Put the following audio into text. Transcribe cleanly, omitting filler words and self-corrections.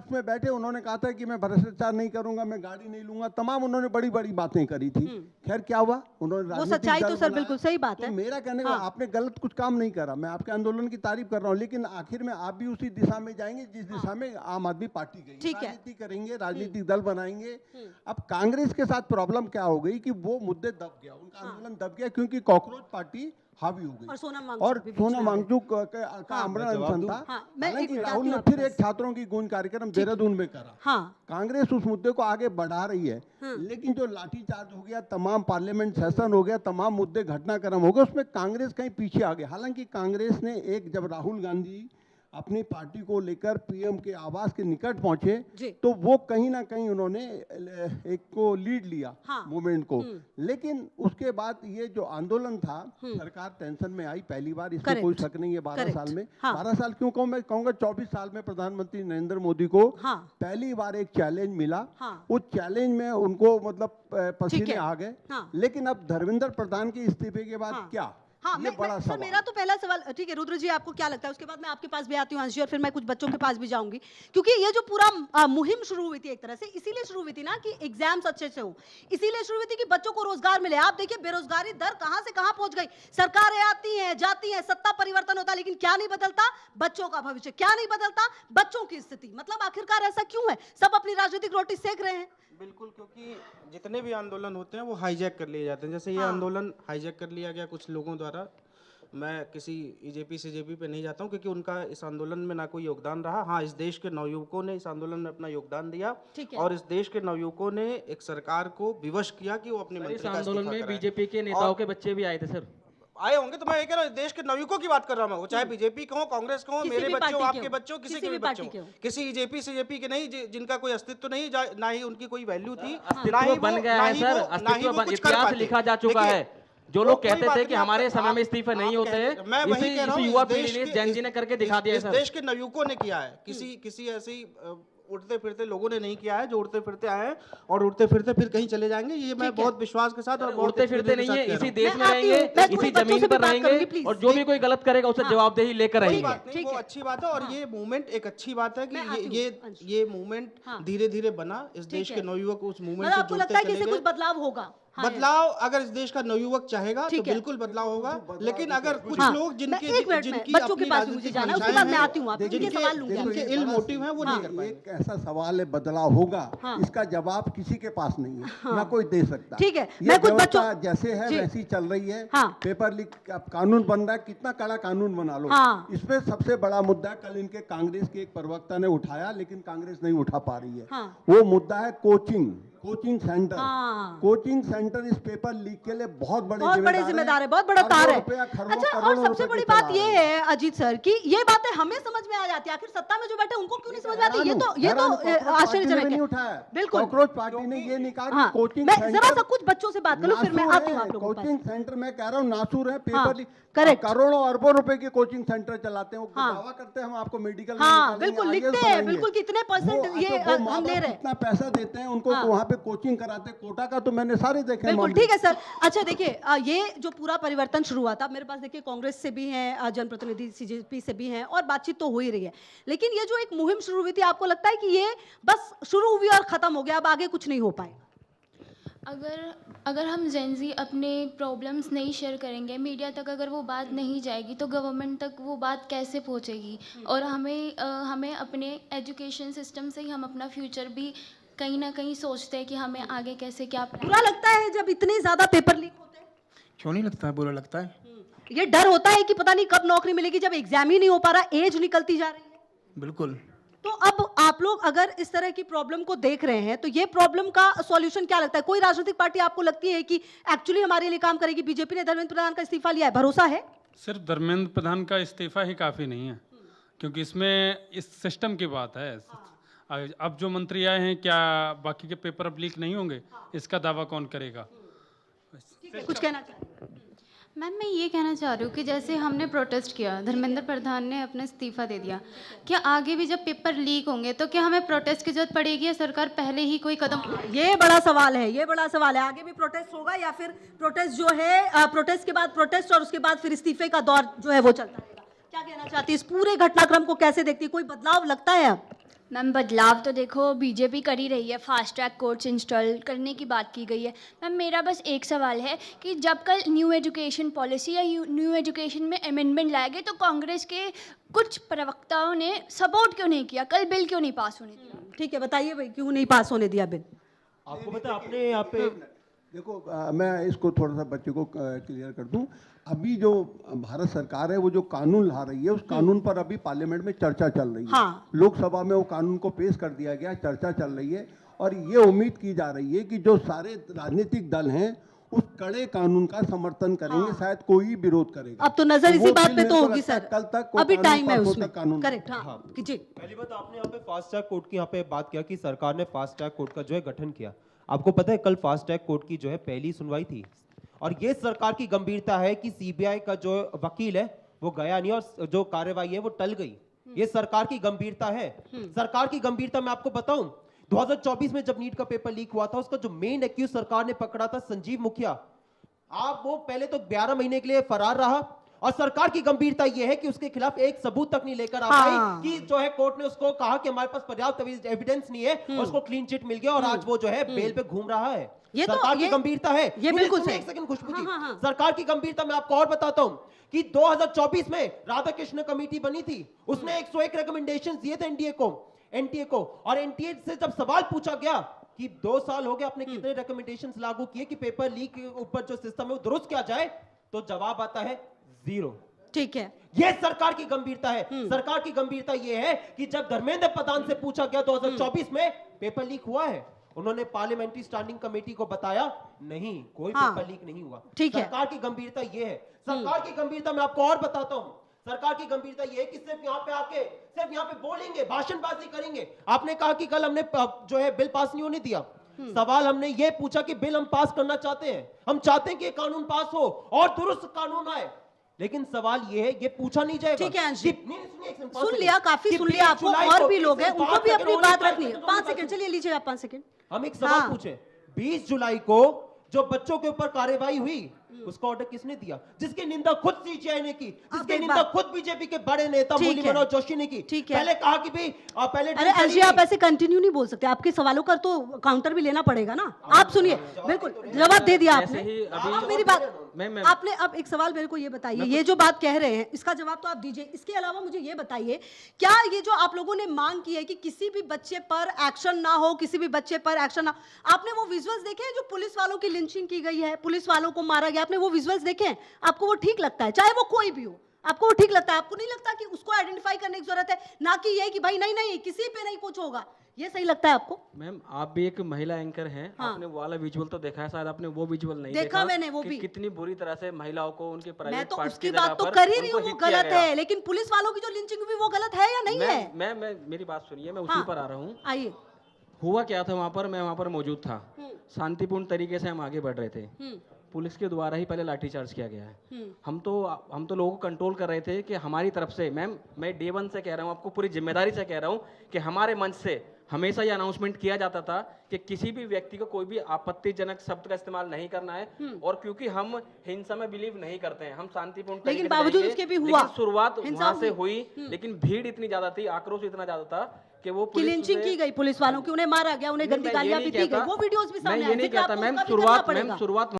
उसमें बैठे, उन्होंने कहा था कि मैं भ्रष्टाचार नहीं करूंगा, मैं गाड़ी नहीं लूंगा, तमाम उन्होंने बड़ी बड़ी बातें करी थी। खैर क्या हुआ, उन्होंने वो राजनीतिक सच्चाई दल तो सर बनाया। बिल्कुल सही बात तो है। मेरा कहने का, आपने गलत कुछ काम नहीं करा, मैं आपके आंदोलन की तारीफ कर रहा हूँ, लेकिन आखिर में आप भी उसी दिशा में जाएंगे जिस दिशा में आम आदमी पार्टी गई। ठीक है। राजनीति करेंगे, राजनीतिक दल बनाएंगे। अब कांग्रेस के साथ प्रॉब्लम क्या हो गई कि वो मुद्दे दब गया, उनका आंदोलन दब गया, क्योंकि कॉकरोच पार्टी हावी हो गई और सोनम वांगचुक का आमरण अनशन था। हालांकि राहुल ने फिर एक छात्रों की गूंज कार्यक्रम देहरादून में करा। कांग्रेस उस मुद्दे को आगे बढ़ा रही है, लेकिन जो लाठीचार्ज हो गया, तमाम पार्लियामेंट सेशन हो गया, तमाम मुद्दे घटनाक्रम हो गए, उसमें कांग्रेस कहीं पीछे आ गई। हालांकि कांग्रेस ने जब राहुल गांधी अपनी पार्टी को लेकर पीएम के आवास के निकट पहुंचे, तो वो कहीं ना कहीं उन्होंने एक को लीड लिया मूवमेंट को। लेकिन उसके बाद ये जो आंदोलन था, सरकार टेंशन में आई पहली बार, इसमें कोई शक नहीं है। 12 साल में 12 साल क्यों कहूँ, मैं कहूँगा 24 साल में प्रधानमंत्री नरेंद्र मोदी को पहली बार एक चैलेंज मिला। उस चैलेंज में उनको मतलब पसीने आ गए। लेकिन अब धर्मेंद्र प्रधान के इस्तीफे के बाद क्या, ये बड़ा सवाल। मेरा तो पहला सवाल, ठीक है रुद्र जी, आपको क्या लगता है? उसके बाद मैं आपके पास भी आती हूँ अंशी, और फिर मैं कुछ बच्चों के पास भी जाऊंगी, क्योंकि ये जो पूरा मुहिम शुरू हुई थी एक तरह से इसीलिए शुरू हुई थी ना कि एग्जाम्स अच्छे से हो, इसीलिए शुरू हुई थी कि बच्चों को रोजगार मिले। आप देखिए बेरोजगारी दर कहां से कहां पहुंच गई। सरकारें आती हैं जाती हैं, सत्ता परिवर्तन होता है, लेकिन क्या नहीं बदलता? बच्चों का भविष्य। क्या नहीं बदलता? बच्चों की स्थिति। मतलब आखिरकार ऐसा क्यों है? सब अपनी राजनीतिक रोटी सेक रहे हैं। बिल्कुल, क्योंकि जितने भी आंदोलन होते हैं वो हाईजैक कर लिए जाते हैं। जैसे ये आंदोलन हाईजैक कर लिया गया कुछ लोगों द्वारा। मैं किसी बीजेपी सीजेपी पे नहीं जाता हूँ, क्योंकि उनका इस आंदोलन में ना कोई योगदान रहा। हाँ, इस देश के नवयुवकों ने इस आंदोलन में अपना योगदान दिया, और इस देश के नवयुवकों ने एक सरकार को विवश किया कि वो अपने मंत्री का आंदोलन में बीजेपी के नेताओं के बच्चे भी आए थे सर। आए होंगे, तो मैं ये कह रहा हूँ देश के नवयुवकों की बात कर रहा हूँ, वो चाहे बीजेपी का हो, कांग्रेस का हो, मेरे बच्चों, आपके बच्चों, किसी के भी बच्चों, किसी बीजेपी सीजेपी के नहीं, जिनका कोई अस्तित्व नहीं, ना ही उनकी कोई वैल्यू थी, ना ही बन गया है सर, अस्तित्व इतिहास लिखा जा चुका है। जो लोग कहते थे कि हमारे समय में इस्तीफे नहीं होते हैं, मैं वही कह रहा हूँ, युवा पीढ़ी ने, जैन जी ने करके दिखा दिया है सर। देश के नवयुवकों ने किया है, किसी ऐसी उड़ते फिरते लोगों ने नहीं किया है, जो उड़ते फिरते आए हैं और उड़ते फिरते फिर कहीं चले जाएंगे। ये मैं बहुत विश्वास के साथ, और उड़ते फिरते नहीं है, इसी देश में रहेंगे, इसी जमीन पर रहेंगे, और जो भी कोई गलत करेगा उसे जवाबदेही लेकर रहेंगे। वो अच्छी बात है, और ये मूवमेंट एक अच्छी बात है कि ये मूवमेंट धीरे धीरे बना। इस देश के नवयुवक उस मूवमेंट से जुड़ते चले गए। कुछ बदलाव होगा? बदलाव अगर इस देश का नवयुवक चाहेगा तो बिल्कुल बदलाव होगा, लेकिन अगर कुछ लोग जिनकी बच्चों के पास मुझे जाना है, उसके बाद मैं आती हूँ, जिनके इल मोटिव है वो नहीं कर पाएंगे। एक ऐसा सवाल है, बदलाव होगा, इसका जवाब किसी के पास नहीं है, ना कोई दे सकता। ठीक है, मैं कुछ बच्चों जैसे है वैसी चल रही है। पेपर लीक कानून बन रहा है, कितना कड़ा कानून बना लो, इसमें सबसे बड़ा मुद्दा कल इनके कांग्रेस के एक प्रवक्ता ने उठाया, लेकिन कांग्रेस नहीं उठा पा रही है। वो मुद्दा है कोचिंग सेंटर। कोचिंग सेंटर इस पेपर लीक के लिए बहुत बड़े जिम्मेदार है, बहुत बड़ा तार है। अच्छा, और सबसे बड़ी बात ये है अजीत सर कि ये बातें हमें समझ में आ जाती है, आखिर सत्ता में जो बैठे उनको क्यों नहीं समझ में आती? ये तो आश्चर्यजनक है। बिल्कुल, कॉकरोच पार्टी ने ये नहीं कहा कि कोचिंग सेंटर। जरा सा कुछ बच्चों से बात करो, फिर मैं आती हूँ आप लोगों के पास। कोचिंग सेंटर में कह रहा हूँ नासूर है, पेपर लीक, करोड़ों अरबों रुपए के कोचिंग सेंटर चलाते हैं, दावा करते हैं हम आपको मेडिकल बिल्कुल लिखते हैं, बिल्कुल कितने % ये हम ले रहे हैं, कितना पैसा देते हैं उनको, वहाँ पे कोचिंग कराते। कोटा का तो मैंने सारे देखे। बिल्कुल ठीक है सर। अच्छा देखिए, ये जो पूरा परिवर्तन शुरू हुआ था, मेरे पास देखिए कांग्रेस से भी हैं जनप्रतिनिधि, सीजेपी से भी हैं, और बातचीत तो हो ही रही है, लेकिन ये जो एक मुहिम शुरू हुई थी, आपको लगता है कि ये बस शुरू हुई और खत्म हो गया, अब आगे कुछ नहीं हो पाए? अगर हम जेनजी अपने प्रॉब्लम्स नहीं शेयर करेंगे, मीडिया तक अगर वो बात नहीं जाएगी, तो गवर्नमेंट तक वो बात कैसे पहुंचेगी? और हमें अपने एजुकेशन सिस्टम से ही हम अपना फ्यूचर भी कहीं ना कहीं सोचते हैं कि हमें आगे कैसे क्या। बुरा लगता है जब इतने ज्यादा पेपर लीक होते हैं? क्यों नहीं लगता है, बुरा लगता है। ये डर होता है कि पता नहीं कब नौकरी मिलेगी, जब एग्जाम ही नहीं हो पा रहा, एज निकलती जा रही है। बिल्कुल। तो अब आप लोग अगर इस तरह की प्रॉब्लम को देख रहे हैं, तो ये प्रॉब्लम का सॉल्यूशन क्या लगता है? कोई राजनीतिक पार्टी आपको लगती है कि एक्चुअली हमारे लिए काम करेगी? बीजेपी ने धर्मेंद्र प्रधान का इस्तीफा लिया है, भरोसा है? सिर्फ धर्मेंद्र प्रधान का इस्तीफा ही काफी नहीं है, क्योंकि इसमें इस सिस्टम की बात है। अब जो मंत्री आए हैं, क्या बाकी के पेपर अब लीक नहीं होंगे, इसका दावा कौन करेगा? कुछ कहना चाहिए? मैम, मैं ये कहना चाह रही हूँ कि जैसे हमने प्रोटेस्ट किया, धर्मेंद्र प्रधान ने अपना इस्तीफा दे दिया, क्या आगे भी जब पेपर लीक होंगे तो क्या हमें प्रोटेस्ट की जरूरत पड़ेगी, या सरकार पहले ही कोई कदम? ये बड़ा सवाल है, ये बड़ा सवाल है। आगे भी प्रोटेस्ट होगा, या फिर प्रोटेस्ट जो है, प्रोटेस्ट के बाद प्रोटेस्ट, और उसके बाद फिर इस्तीफे का दौर जो है वो चलता रहेगा? क्या कहना चाहती है? इस पूरे घटनाक्रम को कैसे देखती है? कोई बदलाव लगता है अब? मैम बदलाव तो देखो बीजेपी कर ही रही है, फास्ट ट्रैक कोर्ट्स इंस्टॉल करने की बात की गई है। मैम मेरा बस एक सवाल है कि जब कल न्यू एजुकेशन पॉलिसी या न्यू एजुकेशन में अमेंडमेंट लाए गए तो कांग्रेस के कुछ प्रवक्ताओं ने सपोर्ट क्यों नहीं किया, कल बिल क्यों नहीं पास होने दिया? ठीक है, बताइए भाई क्यों नहीं पास होने दिया बिल? आपको पता है आपने यहाँ पे देखो मैं इसको थोड़ा सा बच्चे को क्लियर कर दूं। अभी जो भारत सरकार है वो जो कानून ला रही है उस कानून पर अभी पार्लियामेंट में चर्चा चल रही है। हाँ। लोकसभा में वो कानून को पेश कर दिया गया, चर्चा चल रही है और ये उम्मीद की जा रही है कि जो सारे राजनीतिक दल हैं उस कड़े कानून का समर्थन करेंगे। हाँ। शायद कोई विरोध करेगा। अब तो नजर इसी वो बात बिल पे मेरे तो को होगी लगता है सर, कल तक वो अभी कानून टाइम है पास होता उसमें। कानून। करेक्ट, हाँ कीजिए। पहली बात आपने यहाँ पे फास्ट ट्रैक कोर्ट की यहाँ पे बात किया कि सरकार ने फास्ट ट्रैक कोर्ट का जो है गठन किया। आपको पता है कल फास्ट ट्रैक कोर्ट की जो है पहली सुनवाई थी और ये सरकार की गंभीरता है कि सीबीआई का जो वकील है वो गया नहीं और जो कार्रवाई है वो टल गई। ये सरकार की गंभीरता है। सरकार की गंभीरता मैं आपको बताऊं, 2024 में जब नीट का पेपर लीक हुआ था उसका जो मेन एक्यूज सरकार ने पकड़ा था संजीव मुखिया, आप वो पहले तो 11 महीने के लिए फरार रहा और सरकार की गंभीरता यह है कि उसके खिलाफ एक सबूत तक नहीं लेकर आ पाई। हाँ। कि जो है कोर्ट ने उसको कहा कि हमारे पास पर्याप्त एविडेंस नहीं है और उसको क्लीन चिट मिल गया और आज वो जो है बेल पे घूम रहा है। ये तो सरकार की ये- गंभीरता है। ये बिल्कुल सुनिए सही। एक सेकंड खुशबू जी, हाँ, हाँ। सरकार की गंभीरता मैं आपको और बताता हूं कि 2024 में राधाकृष्ण कमेटी बनी थी, उसने 101 रिकमेंडेशंस दिए थे एनटीए को और एनटीए से जब सवाल पूछा गया कि 2 साल हो गए आपने कितने रिकमेंडेशंस लागू किए कि पेपर लीक के ऊपर जो सिस्टम है वो दुरुस्त किया जाए, तो जवाब आता है 0। ठीक है, ये सरकार की गंभीरता है। सरकार की गंभीरता ये है कि जब धर्मेंद्र प्रधान से पूछा गया 2024 में पेपर लीक हुआ है, उन्होंने पार्लियामेंट्री स्टैंडिंग कमेटी को बताया नहीं, कोई हाँ। पेपर लीक नहीं हुआ। ठीक है। सरकार की गंभीरता ये है। सरकार की गंभीरता मैं आपको और बताता हूं। सरकार की गंभीरता ये है कि सिर्फ यहाँ पे आके सिर्फ यहाँ पे बोलेंगे, भाषणबाजी करेंगे। आपने कहा कि कल हमने जो है बिल पास नहीं होने दिया। सवाल हमने ये पूछा कि बिल हम पास करना चाहते हैं, हम चाहते हैं कि कानून पास हो और दुरुस्त कानून आए, लेकिन सवाल ये है, ये पूछा नहीं जाएगा। ठीक है अंशी, सुन सुन लिया, काफी सुन लिया आपको। और भी लोग हैं, उनको भी अपनी बात रखनी है। 5 सेकंड, चलिए लीजिए आप 5 सेकंड। हम एक सवाल हाँ। पूछे, 20 जुलाई को जो बच्चों के ऊपर कार्रवाई हुई उसका ऑर्डर किसने दिया, जिसकी निंदा खुद सीजीआई ने की, जिसकी एक निंदा बात- खुद बीजेपी के बड़े नेता ठीक मुरली है। मनोहर जोशी ने की। ठीक है। पहले कहा कि भाई पहले अरे अंशी, आप ऐसे कंटिन्यू नहीं बोल सकते, आपके सवालों का तो काउंटर भी लेना पड़ेगा ना। आप सुनिए, बिल्कुल जवाब दे दिया आपने। ही अभी- अब मेरी बात, मैं- आपने अब एक सवाल मेरे को ये बताइए, ये जो बात कह रहे हैं इसका जवाब तो आप दीजिए। इसके अलावा मुझे ये बताइए, क्या ये जो आप लोगों ने मांग की है कि किसी भी बच्चे पर एक्शन ना हो, किसी भी बच्चे पर एक्शन ना, आपने वो विजुअल्स देखे हैं जो पुलिस वालों की लिंचिंग की गई है, पुलिस वालों को मारा गया, आपने वो विजुअल्स देखे हैं? आपको वो ठीक लगता है, चाहे वो कोई भी हो, आपको वो ठीक लगता है? आपको नहीं लगता कि उसको आइडेंटिफाई करने की जरूरत है, ना कि ये कि भाई नहीं नहीं किसी पे नहीं कुछ होगा? ये सही लगता है आपको? मैम आप भी एक महिला एंकर हैं, हाँ। आपने वो वाला विजुअल तो देखा है, शायद आपने वो विजुअल नहीं देखा मैंने वो कि भी। कितनी बुरी तरह से महिलाओं को उनके मैं प्राइवेट तो पार्ट्स उसकी की जगह बात तो पर कर ही रही उनको हूँ, वो hit किया गलत गया। है, लेकिन पुलिस वालों की जो लिंचिंग हुई वो गलत है या नहीं है? मैं मेरी बात सुनिए, मैं उसी हाँ। पर आ रहा हूँ। आइए। हुआ क्या था वहाँ पर, मैं वहाँ पर मौजूद था, शांतिपूर्ण तरीके से हम आगे बढ़ रहे थे, पुलिस के द्वारा ही पहले लाठीचार्ज किया गया है। हम तो लोगों को कंट्रोल कर रहे थे कि हमारी तरफ से, मैम मैं डे 1 से कह रहा हूँ, आपको पूरी जिम्मेदारी से कह रहा हूँ कि हमारे मंच से हमेशा ये अनाउंसमेंट किया जाता था कि किसी भी व्यक्ति को कोई भी आपत्तिजनक शब्द का इस्तेमाल नहीं करना है, और क्योंकि हम हिंसा में बिलीव नहीं करते हैं, हम शांतिपूर्ण तरीके लेकिन से बावजूद रहेंगे। उसके भी लेकिन हुआ, शुरुआत हिंसा वहां से हुई। हुई, लेकिन भीड़ इतनी ज्यादा थी, आक्रोश इतना ज्यादा था कि वो कि पुलिस लिंचिंग की गई पुलिस वालों की, उन्हें मारा गया, उन्हें नहीं, गंदी मैं ये गालियां नहीं भी दी गई, कहता- वो वीडियोस भी मैं सामने ये आए। नहीं जिक्र कहता आपको मैम, उसका भी करना शुरुआत पड़ेगा। शुरुआत